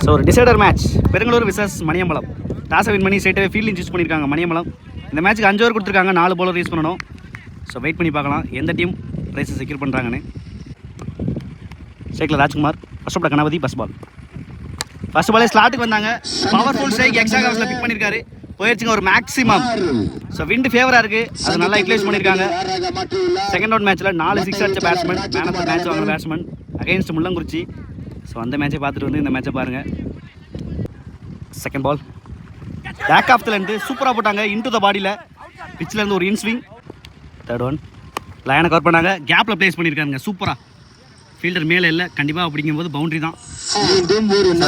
So ஒரு decider match Perungalur versus Maniyambalam. டாஸை win பண்ணி ஸ்ட்ரைட்டாகவே ஃபீல்டிங் சூஸ் பண்ணியிருக்காங்க மணியம்பலம். இந்த மேட்ச்சுக்கு 5 ஓவர் கொடுத்துருக்காங்க, 4 bowler யூஸ் பண்ணணும். ஸோ வெயிட் பண்ணி பார்க்கலாம் எந்த டீம் ப்ரைஸை செக்யூர் பண்ணுறாங்கன்னு. ஸ்ட்ரைக்கில் Rajkumar, first ball Ganapathi, first ball ஸ்லாட்டுக்கு வந்தாங்க. பவர்ஃபுல் ஸ்ட்ரைக் எக்ஸ்ட்ரா கவர்ஸில் பிக் பண்ணியிருக்காரு, போயிடுச்சுங்க ஒரு மேக்ஸிமம். ஸோ விண்டு ஃபேவராக இருக்குது, அது நல்லா யூட்டிலைஸ் பண்ணியிருக்காங்க. செகண்ட் ரவுண்ட் மேட்ச்சில் 4 6 அடிச்ச batsman, man of the match வாங்கின பேட்ஸ்மேன் அகைன்ஸ்ட் முள்ளங்குறிச்சி. ஸோ அந்த மேட்சை பார்த்துட்டு வந்து இந்த மேட்சை பாருங்கள். செகண்ட் பால் பேக் ஆஃப்லேருந்து சூப்பராக போட்டாங்க, இன்டு த பாடியில் பிச்சிலேருந்து ஒரு இன்ஸ்விங். தேர்ட் ஒன் லைனை கவர் பண்ணாங்க, கேப்பில் பிளேஸ் பண்ணியிருக்காங்க சூப்பராக. ஃபீல்டர் மேலே இல்லை, கண்டிப்பாக அப்படிங்கும்போது பவுண்டரி தான்.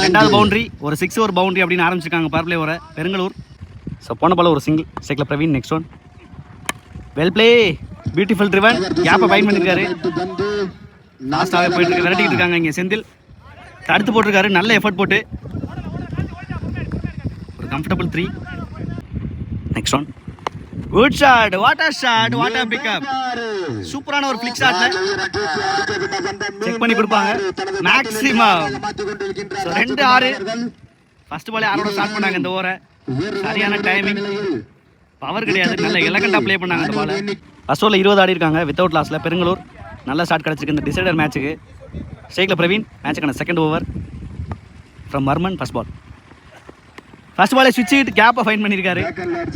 ரெண்டாவது பவுண்டரி, ஒரு 6 ஓவர் பவுண்டரி அப்படின்னு ஆரம்பிச்சிருக்காங்க பவர் பிளே வர பெருங்களூர். ஸோ போன பால் ஒரு சிங்கிள். ஸ்ட்ரைக்கில் Praveen, next one well play, beautiful driven, கேப்பை பைன் பண்ணியிருக்காரு. லாஸ்ட்டாகவே போயிட்டு விரட்டிக்கிட்டு இருக்காங்க இங்கே செந்தில், தடுத்து போட்டிருக்காரு, நல்ல எஃபர்ட் போட்டு ஒரு comfortable 3. Next one good shot, what a shot, what a pickup, சூப்பரான ஒரு ஃபிளிக் ஷாட்ல செக் பண்ணி கொடுப்பாங்க மேக்ஸிமம். 2-6 ஃபர்ஸ்ட் பாலே 6 ஸ்டார்ட் பண்ணாங்க இந்த ஓவரை. சரியான டைமிங், பவர் கிடையாது, நல்ல எலகண்டா ப்ளே பண்ணாங்க இந்த பாலை. ஃபர்ஸ்ட் ஓவரில் 20 ஆடி இருக்காங்க வித்தவுட் லாஸில். பெருங்களூர் நல்ல ஸ்டார்ட் கிடச்சிருக்கு இந்த டிசைடர் மேட்ச்சுக்கு. ஸ்ட்ரைக்கில் பிரவீன், மேட்சுக்கான second over from Varman. First பாலே ஸ்விட்ச் ஹிட், கேப்பை ஃபைன் பண்ணியிருக்காரு,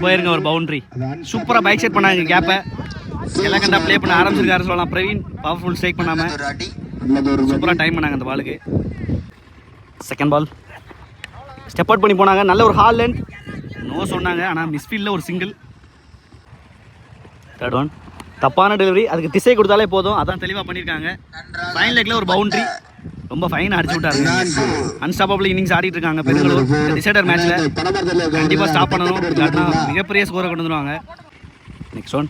போயிருங்க ஒரு பவுண்டரி. சூப்பராக பைக் செட் பண்ணாங்க கேப்பை, எலகண்டா ப்ளே பண்ண ஆரம்பிச்சிருக்காரு சொல்லலாம். பிரவீன் பவர்ஃபுல் ஸ்ட்ரைக் பண்ணாமல் சூப்பராக டைம் பண்ணாங்க அந்த பாலுக்கு. செகண்ட் பால் ஸ்டெப் அவுட் பண்ணி போனாங்க, நல்ல ஒரு ஹால் லென்த், நோ சொன்னாங்க ஆனால் மிஸ்ஃபீல்டில் ஒரு சிங்கிள். தேர்ட் ஒன் தப்பான டெலிவரி, அதுக்கு திசை கொடுத்தாலே போதும், அதான் தெளிவாக பண்ணியிருக்காங்க. ஃபைன் லெக்கில் ஒரு பவுண்டரி, ரொம்ப ஃபைன் அடிச்சு விட்டாங்க. அன்ஸ்டாப்பபிள் இன்னிங்ஸ் ஆடிட்டு இருக்காங்க பெருங்களூர். டிசைடர் மேட்ச்சில் கண்டிப்பாக ஸ்டாப் பண்ணணும், இல்லாட்டினா மிகப்பெரிய ஸ்கோரை கொண்டு வந்துடுவாங்க. நெக்ஸ்ட் ஒன்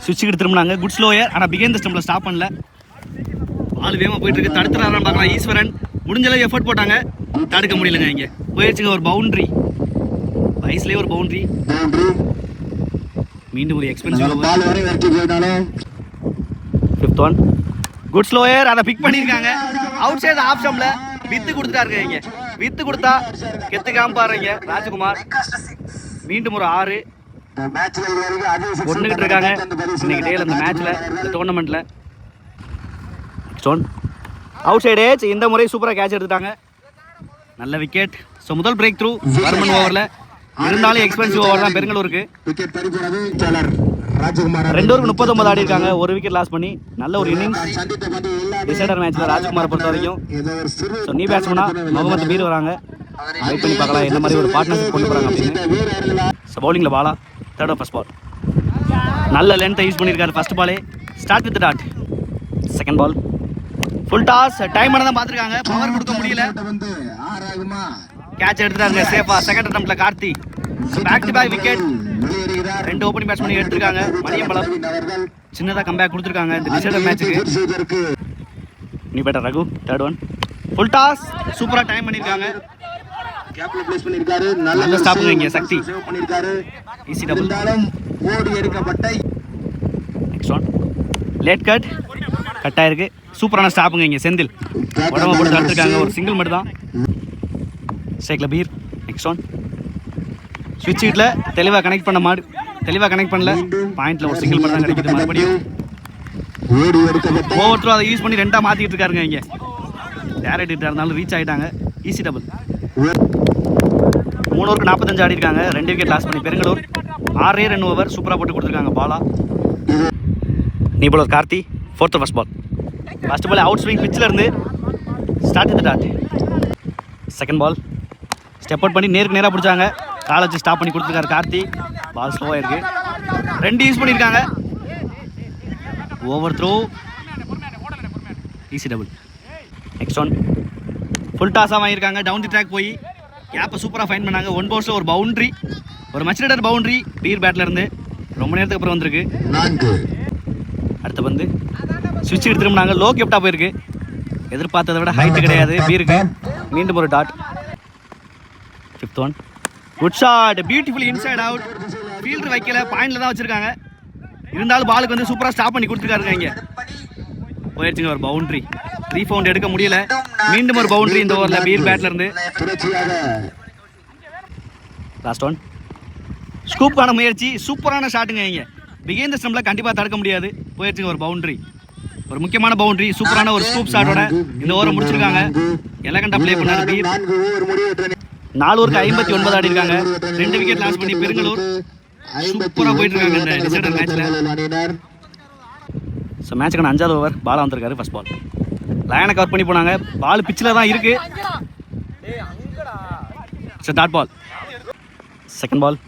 சுவிட்சுக்கு திரும்பினாங்க, குட் ஸ்லோயர், ஆனால் பிகைன் த ஸ்டம்பில் ஸ்டாப் பண்ணல. ஆள் வேகமாக போயிட்டு இருக்கு, தடுத்துறாரான்னு பார்க்கலாம். ஈஸ்வரன் முடிஞ்சளவு எஃபர்ட் போட்டாங்க, தடுக்க முடியலங்க. இங்கே போயிடுச்சுங்க ஒரு பவுண்டரி, வயசுலேயே ஒரு பவுண்டரி. மீண்டும் ஒரு expensive over. Fifth one good slower, அதை பிக் பண்ணியிருக்காங்க. Out side of ஸ்டம்பில் with கொடுத்துட்டாருங்க. இங்கே வித்து கொடுத்தா கெத்துக்காம பாருங்க ராஜ்குமார். மீண்டும் ஒரு 6 ஒன்றுகிட்டு இருக்காங்க இன்னைக்கு டேல இந்த மேட்ச்சில், இந்த டோர்னமெண்ட்டில். Next one outside edge, இந்த முறை சூப்பராக கேட்ச் எடுத்துட்டாங்க, நல்ல விக்கெட். ஸோ முதல் பிரேக் த்ரூ வர்மன் ஓவரில். இருந்தாலும் எக்ஸ்பென்சிவ் ஓவர் தான் பெருங்களூருக்கு. 2 ஓவருக்கு 39 ஆடி இருக்காங்க, ஒரு விக்கெட் லாஸ் பண்ணி நல்ல ஒரு இன்னிங்ஸ் டிசைடர் மேட்ச்சில் ராஜ்குமாரை பொறுத்த வரைக்கும். ஸோ நீ பேட்ஸ்மனா முகமது மீர் வராங்க, வெயிட் பண்ணி பார்க்கலாம் என்ன மாதிரி ஒரு பார்ட்னர்ஷிப் கொண்டு போகிறாங்க அப்படின்னு. ஸோ பவுலிங்கில் பாலா, தேர்ட் ஃபர்ஸ்ட் பால் நல்ல லென்த்தை யூஸ் பண்ணியிருக்காரு. ஃபர்ஸ்ட் பாலே start with dot. Second ball full toss, time தான் பார்த்துருக்காங்க, பவர் கொடுக்க முடியல, கேட்ச் எடுத்துட்டாங்க சேஃபா. செகண்ட் அட்டம்ப்ட்ல Karthi. Back to back wicket, 2 opening batsman எடுத்திருக்காங்க மணியம்பலம். சின்னதாக கம்பேக் கொடுத்துருக்காங்க இந்த டிசைடர் மேட்ச்சுக்கு. நீ batter Raghu, third one full toss, சூப்பராக டைம் பண்ணியிருக்காங்க. நல்ல ஸ்டாப்புங்க இங்கே Sakthi, easy double. Next one late cut, cut ஆயிருக்கு, சூப்பரான ஸ்டாப்புங்க இங்கே செந்தில், உடம்பு போட்டு தடுத்துருக்காங்க, ஒரு சிங்கிள் மட்டும் தான். ஸ்ட்ரைக்கில் பீர். நெக்ஸ்ட் ஒன் ஸ்விட்ச் ஹிட்டில் தெளிவாக கனெக்ட் பண்ணல, பாயிண்ட்ல ஒரு சிங்கிள் மட்டும் தான் கிடைக்குது. மறுபடியும் ஒவ்வொருத்தரும் அதை யூஸ் பண்ணி 2ஆக மாற்றிக்கிட்டு இருக்காருங்க. இங்கே டேரக்ட் ஹிட்டாக இருந்தாலும் ரீச் ஆகிட்டாங்க, ஈஸி டபுள். 3 ஓவருக்கு 45 ஆடி இருக்காங்க, 2 விக்கெட் லாஸ் பண்ணி பெருங்களூர். 6 ரன் ஓவர் சூப்பராக போட்டு கொடுத்துருக்காங்க பாலா. நீ bowler Karthi, fourth first ball. First ball out swing பிச்சில் இருந்து start with dot. Second ball step out பண்ணி நேராக பிடிச்சாங்க, காலை வச்சு ஸ்டாப் பண்ணி கொடுத்துருக்காரு கார்த்தி. பால் ஸ்லோவாக இருக்கு, 2 யூஸ் பண்ணியிருக்காங்க. Overthrow, easy double. Next one full டாஸாக வாங்கியிருக்காங்க, டவுன் தி ட்ராக் போய் கேப்பை சூப்பராக ஃபைன் பண்ணாங்க. 1 பவுன்ஸில் ஒரு பவுண்ட்ரி, ஒரு மச் ரேட்டர் பவுண்ட்ரி பீர் பேட்டில் இருந்து ரொம்ப நேரத்துக்கு அப்புறம் வந்திருக்கு. அடுத்த பந்து ஸ்விட்ச் எடுத்துருந்தாங்க, லோ கெப்டாக போயிருக்கு, எதிர்பார்த்ததை விட ஹைட்டு கிடையாது பீருக்கு. மீண்டும் ஒரு dot. Fifth one good shot, beautiful inside out. Fielder வைக்கல, பாயிண்ட்ல தான் வச்சிருக்காங்க. இருந்தாலும் பாலுக்கு வந்து சூப்பராக ஸ்டாப் பண்ணி கொடுத்துருக்காருங்க. இங்கே போயிடுச்சுங்க ஒரு பவுண்ட்ரி. ரீஃபவுண்ட் எடுக்க முடியல. மீண்டும் ஒரு பவுண்டரி இந்த ஓவரில் பீர் பேட்ல இருந்து. Last one. ஸ்கூப்பான முயற்சி, சூப்பரான ஷாட்டுங்க. இங்கே பிகைன் த ஸ்டம்பில் கண்டிப்பாக தடுக்க முடியாது. போயிடுச்சுங்க ஒரு பவுண்டரி, ஒரு முக்கியமான பவுண்டரி. சூப்பரான ஒரு ஸ்கூப் ஷாட்டோட இந்த ஓவரை முடிச்சிருக்காங்க. எலகண்டா ப்ளே பண்ணாரு பீர். 4 ஓவருக்கு 59 ஆடி இருக்காங்க. 2 விக்கெட் லாஸ் பண்ணி பெருங்களூர் சூப்பராக போயிட்டு இருக்காங்க இந்த டிசைடர் மேட்ச்சில். ஸோ மேட்சுக்கான 5வது ஓவர் பாலா வந்திருக்காரு. ஃபர்ஸ்ட் பால் லயனை கவர் பண்ணி போனாங்க. பால் பிச்சில் தான் இருக்கு. Dot ball. Second ball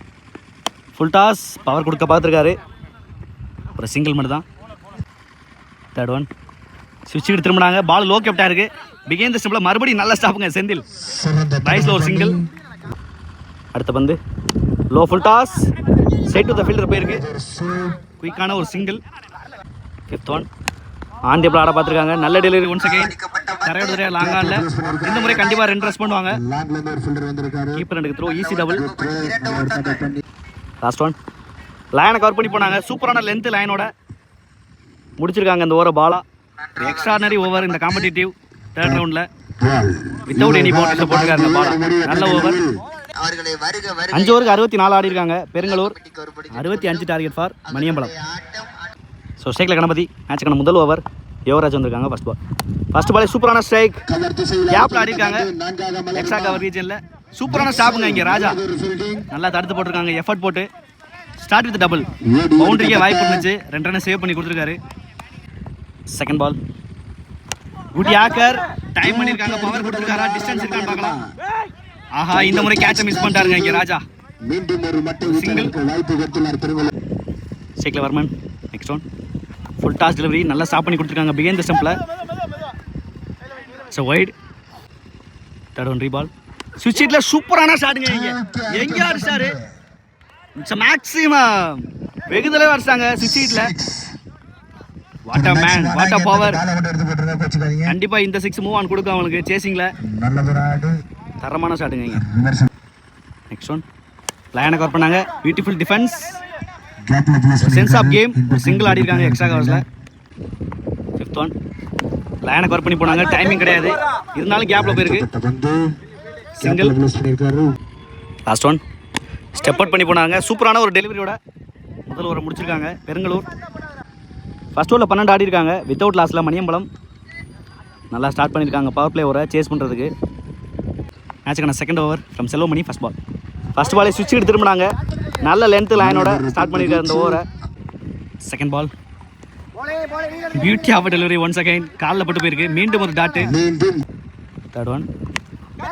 full toss, power கொடுக்க பார்த்துருக்காரு. ஒரு சிங்கிள் மட்டும் தான். தேர்ட் ஒன் சுவிட்சுக்கு திரும்பினாங்க. பால் லோ கேப்டா இருக்கு. பிகைன் த ஸ்டம்பில் மறுபடியும் நல்ல ஸ்டாப்புங்க செந்தில். ரைஸில் ஒரு சிங்கிள். அடுத்த பந்து low full toss, straight to the fielder போயிருக்கு. குயிக்கான ஒரு single. Fifth one on table ஆட பார்த்துருக்காங்க. நல்ல டெலிவரி. ஒன் செகண்ட் கரையோட லாங்கா இல்லை. இந்த முறை கண்டிப்பாக 2 ரன்ஸ் பண்ணுவாங்க. கீப்பர் ரெண்டுக்கு throw, easy double. Last one லயனை கவர் பண்ணி போனாங்க. சூப்பரான லென்த் லைனோட முடிச்சிருக்காங்க இந்த ஓவரை. பாலா எக்ஸ்ட்ரானரி ஓவர் இந்த காம்படிட்டிவ் தேர்ட் ரவுண்டில் வித்தவுட் எனி பவுண்டரிஸை போட்டிருக்காங்க பாலா. நல்ல ஓவர். 5 ஓவருக்கு 64 ஆடி இருக்காங்க Perungalur. 65 target for Maniyambalam. So ஸ்ட்ரைக்கில் கணபதி. மேட்சுக்கான முதல் ஓவர் யுவராஜ் வந்திருக்காங்க. ஃபர்ஸ்ட் பாலே சூப்பரான ஸ்ட்ரைக். கேப்ல ஆடி இருக்காங்க. எக்ஸ்ட்ரா கவர் ரீஜனில் சூப்பரான ஸ்டாப்புங்க. இங்கே ராஜா நல்லா தடுத்து போட்டிருக்காங்க. எஃபர்ட் போட்டு ஸ்டார்ட் வித் டபுள். பவுண்டரிக்கே வாய்ப்பு இருந்துச்சு. 2 ரன் சேவ் பண்ணி கொடுத்துருக்காரு. Second ball good yorker. Time பண்ணியிருக்காங்க. பவர் கொடுத்துருக்காரா, டிஸ்டன்ஸ் இருக்கான்னு பார்க்கலாம். ஆஹா, இந்த முறை கேட்சை மிஸ் பண்ணிட்டாருங்க இங்கே ராஜா. சிங்கிள். ஷேக்ல Varman. Next one full toss delivery. நல்லா ஸ்டாப் பண்ணி கொடுத்துருக்காங்க பிகைன் த ஸ்டம்பில். So wide. தேர்ட் ஒன் ரீபால். ஸ்விட்ச் ஹிட்டில் சூப்பரான ஷாட்டுங்க. இங்கே எங்கே அடிச்சாரு மேக்ஸிமம் வெகு தடவை அடிச்சாங்க ஸ்விட்ச் ஹிட்டில். What a man, what a power. கண்டிப்பாக இந்த 6 மூவ் ஆன் கொடுக்கும் அவங்களுக்கு சேசிங்கில். தரமான ஷாட்டுங்க இங்கே. நெக்ஸ்ட் ஒன் லயனை கவர் பண்ணாங்க. Beautiful defence, sense of game. ஒரு சிங்கிள் ஆடி இருக்காங்க எக்ஸ்ட்ரா கவர்ஸில். ஃபிஃப்த் ஒன் லயனை கவர் பண்ணி போனாங்க. டைமிங் கிடையாது, இருந்தாலும் கேப்பில் போயிருக்கு. Single. Last one step out பண்ணி போனாங்க. சூப்பரான ஒரு டெலிவரியோட முதல் ஓவரை முடிச்சிருக்காங்க பெருங்களூர். ஃபர்ஸ்ட் ஓவரில் 12 ஆடி இருக்காங்க வித்தவுட் லாஸில். மணியம்பலம் நல்லா ஸ்டார்ட் பண்ணியிருக்காங்க பவர் பிளே ஓவரை சேஸ் பண்ணுறதுக்கு. மேட்சுக்கான second over from Selvamani. First பாலே சுவிட்ச் எடுத்து திரும்பினாங்க. நல்ல லென்த் லைனோட ஸ்டார்ட் பண்ணியிருக்காரு இந்த ஓவரை. Second ball beauty of delivery. One second காலில் பட்டு போயிருக்கு. மீண்டும் ஒரு dot. Third one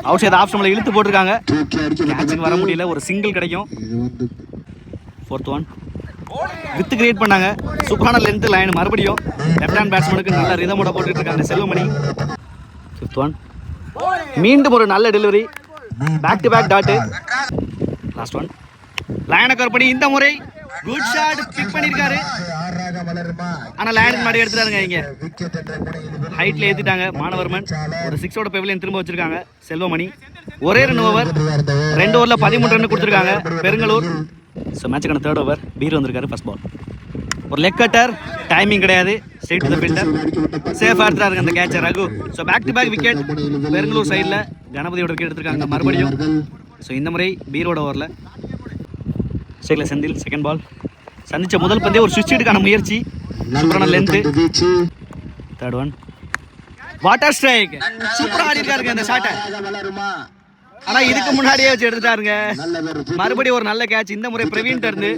outside off ஸ்டம்பில் இழுத்து போட்டிருக்காங்க. கேட்சுக்கு வர முடியல. ஒரு சிங்கிள் கிடைக்கும். ஃபோர்த் ஒன் வித்து கிரியேட் பண்ணாங்க. சூப்பரான லென்த் லைன். மறுபடியும் லெஃப்ட் ஹேண்ட் பேட்ஸ்மேனுக்கு நல்ல ரிதமோட போட்டுட்டு இருக்காங்க செல்வமணி. ஃபிஃப்த் ஒன் மீண்டும் ஒரு நல்ல delivery. Back to back dot. Last one லைனை கவர் பண்ணி இந்த முறை குட் ஷாட் பிக் பண்ணியிருக்காரு. ஆனால் லைனுக்கு முன்னாடி எடுத்துட்டாருங்க. இங்கே ஹைட்டில் ஏற்றிட்டாங்க மானவர்மன். ஒரு 6ஓட பெவிலியன் திரும்ப வச்சிருக்காங்க செல்வமணி. ஒரே 2 ஓவர் 2 ஓவரில் 13 ரன் கொடுத்துருக்காங்க பெருங்களூர். ஸோ மேட்சுக்கான தேர்ட் ஓவர் பீர் வந்திருக்காரு. ஃபர்ஸ்ட் பால் ஒரு லெக் கட்டர். டைமிங் கிடையாது. Straight to the fielder. சேஃபாக எடுத்துறாருங்க அந்த catcher Raghu. So back to back wicket Perungalur சைடில். கணபதியோட விக்கெட் எடுத்திருக்காங்க மறுபடியும். ஸோ இந்த முறை பீரோட ஓவரில் ஸ்ட்ரைக்கில் செந்தில். செகண்ட் பால் சந்திச்ச முதல் பந்தே ஒரு சுவிட்ச் ஹிட்டுக்கான முயற்சி. சூப்பரான length. Third one water strike. சூப்பராக ஆடி இருக்காருங்க இந்த ஷாட்டை. ஆனால் இதுக்கு முன்னாடியே வச்சு எடுத்துட்டாருங்க. மறுபடியும் ஒரு நல்ல கேட்ச். இந்த முறை பிரவீன் இருந்து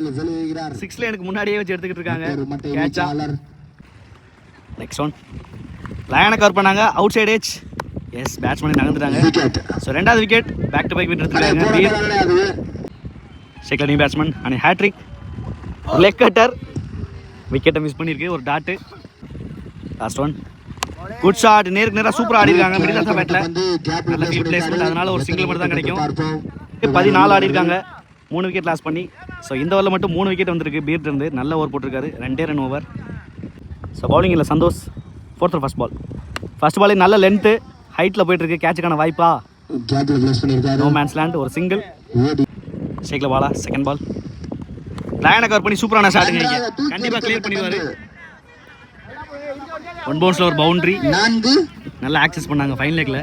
6 லைனுக்கு முன்னாடியே வச்சு எடுத்துக்கிட்டு இருக்காங்க கேட்சா. நெக்ஸ்ட் ஒன் லயனை கவர் பண்ணாங்க. Outside edge. Yes batsman நகர்ந்துட்டாங்க. ஸோ 2வது wicket back to back wicket எடுத்துருக்காங்க பீர். ஷேக்ல new batsman and hattrick. Leg cutter. விக்கெட்டை மிஸ் பண்ணியிருக்கு. ஒரு dot. Last one good shot. நேருக்கு நேராக சூப்பராக ஆடி இருக்காங்க மிடில் ஆஃப் த பேட்டில். நல்ல ஃபீல்ட் பிளேஸ்மெண்ட். அதனால ஒரு சிங்கிள் மட்டும் தான் கிடைக்கும். 14 ஆடி இருக்காங்க 3 விக்கெட் லாஸ் பண்ணி. ஸோ இந்த ஓவரில் மட்டும் 3 விக்கெட் வந்திருக்கு பீர் இருந்து. நல்ல ஓவர் போட்டிருக்காரு. 2 ரன் ஓவர். ஸோ பவுலிங் இல்லை சந்தோஷ். ஃபோர்த் ஃபர்ஸ்ட் பாலே நல்ல லென்த்து ஹைட்டில் போயிட்டு இருக்கு. கேட்சுக்கான வாய்ப்பா? No man's land. ஒரு சிங்கிள். ஷேக்ல பாலா. செகண்ட் பால் லைனை கவர் பண்ணி சூப்பரான ஷாட்டுங்க. கண்டிப்பாக கிளியர் பண்ணிடுவாரு. 1 பவுன்ஸில் ஒரு பவுண்டரி. நல்லா ஆக்சஸ் பண்ணாங்க ஃபைன் லெக்கில்.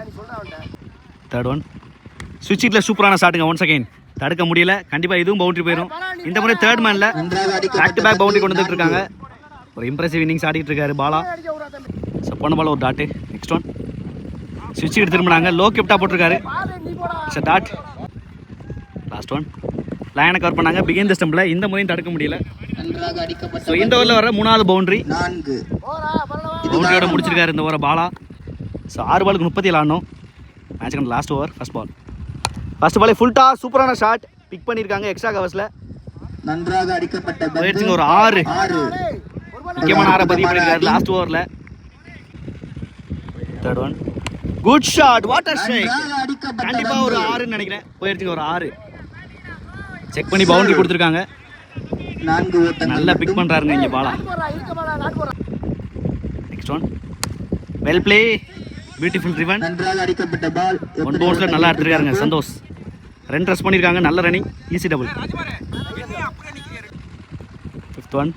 தேர்ட் ஒன் ஸ்விட்ச் ஹிட்டில் சூப்பரான ஷாட்டுங்க. ஒன்ஸ் அகைன் தடுக்க முடியல. கண்டிப்பாக இதுவும் பவுண்டரி போயிடும். இந்த முறை தேர்ட் மேனில் பேக் டு பேக் பவுண்டரி கொண்டு வந்துட்டு இருக்காங்க. ஒரு இம்ப்ரெசிவ் இன்னிங்ஸ் ஆடிட்டு இருக்காரு பாலா. ஸோ போன பால் ஒரு டாட்டு. நெக்ஸ்ட் ஒன் ஸ்விட்ச் ஹிட் திரும்பினாங்க. லோ கிப்டாக போட்டிருக்காரு. It's dot. லாஸ்ட் ஒன் லைனை கவர் பண்ணாங்க பிகின் தி ஸ்டம்பில். இந்த முறையும் தடுக்க முடியல. ஸோ இந்த ஓவரில் வர 3வது பவுண்டரி. பவுண்டரியோட முடிச்சிருக்காரு இந்த ஓவரை பாலா. ஸோ 6 பாலுக்கு 37 ஆடணும். மேட்சுக்கு last over first ball. First பாலே ஃபுல்டா சூப்பரான ஷாட் பிக் பண்ணியிருக்காங்க எக்ஸ்ட்ரா கவர்ஸில். நன்றாக அடிக்கப்பட்ட ஒரு 6 முக்கியமான 6 பதிவு பண்ணியிருக்காரு லாஸ்ட் ஓவரில். Third one good shot. What a strike. கண்டிப்பாக ஒரு 6ன்னு நினைக்கிறேன். போயிடுச்சுங்க ஒரு 6. செக் பண்ணி பவுண்டரி கொடுத்துருக்காங்க. 4 ஓட்டங்கள் நல்லா பிக் பண்ணுறாருங்க இங்கே பாலா. Next one well play beautiful driven. நன்றாக அடிக்கப்பட்ட பால். 1 பவுன்ஸில் நல்லா எடுத்துருக்காருங்க சந்தோஷ். 2 ரன்ஸ் பண்ணியிருக்காங்க. நல்ல running. Easy double. Fifth one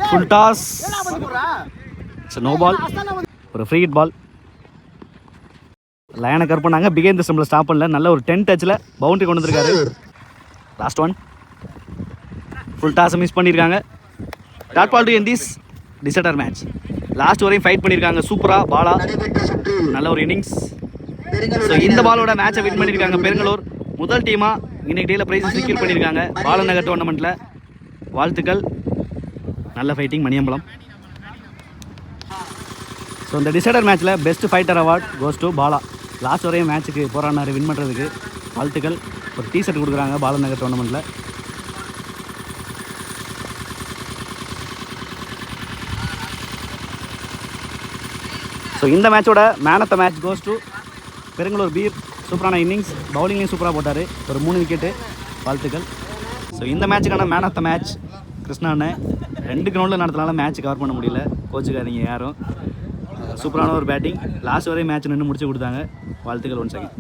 full toss. It's no ball. ஒரு ஃப்ரீ ஹிட் பால். லைனை கர் பண்ணாங்க. பிகைன் தி ஸ்டம்பில் ஸ்டாப் பண்ணல. நல்ல ஒரு 10 டச்சில் பவுண்டரி கொண்டு வந்திருக்காரு. லாஸ்ட் ஒன் ஃபுல் டாஸை மிஸ் பண்ணியிருக்காங்க. Dot ball to end this decider match. Last வரையும் ஃபைட் பண்ணியிருக்காங்க சூப்பராக பாலா. நல்ல ஒரு இன்னிங்ஸ். ஸோ இந்த பாலோட மேட்சை வின் பண்ணியிருக்காங்க பெருங்களூர். முதல் டீமாக இன்னைக்கு டேயில் ப்ரைஸஸ் செக்யூர் பண்ணியிருக்காங்க பாலநகர் டோர்னமெண்ட்டில். வாழ்த்துக்கள். நல்ல ஃபைட்டிங் மணியம்பலம். ஸோ இந்த டிசைடர் மேட்ச்சில் best fighter award goes to Bala. Last வரையும் மேட்ச்சுக்கு போராடினார் வின் பண்ணுறதுக்கு. வாழ்த்துக்கள். ஒரு டீ-ஷர்ட் கொடுக்குறாங்க பாலநகர் டோர்னமெண்ட்டில். ஸோ இந்த மேட்சோட man of the match goes to Perungalur Peer. சூப்பரான இன்னிங்ஸ். பவுலிங்லேயும் சூப்பராக போட்டார். ஒரு 3 விக்கெட்டு. வாழ்த்துக்கள். ஸோ இந்த மேட்சுக்கான man of the match Krishna அண்ணன். 2 கிரவுண்டில் நடத்தினால மேட்ச் கவர் பண்ண முடியல. கோச்சுக்காதீங்க யாரும். சூப்பரான ஒரு பேட்டிங். லாஸ்ட் வரையும் மேட்ச் நின்று முடிச்சு கொடுத்தாங்க. வாழ்த்துக்கள் ஒன் செகண்ட்.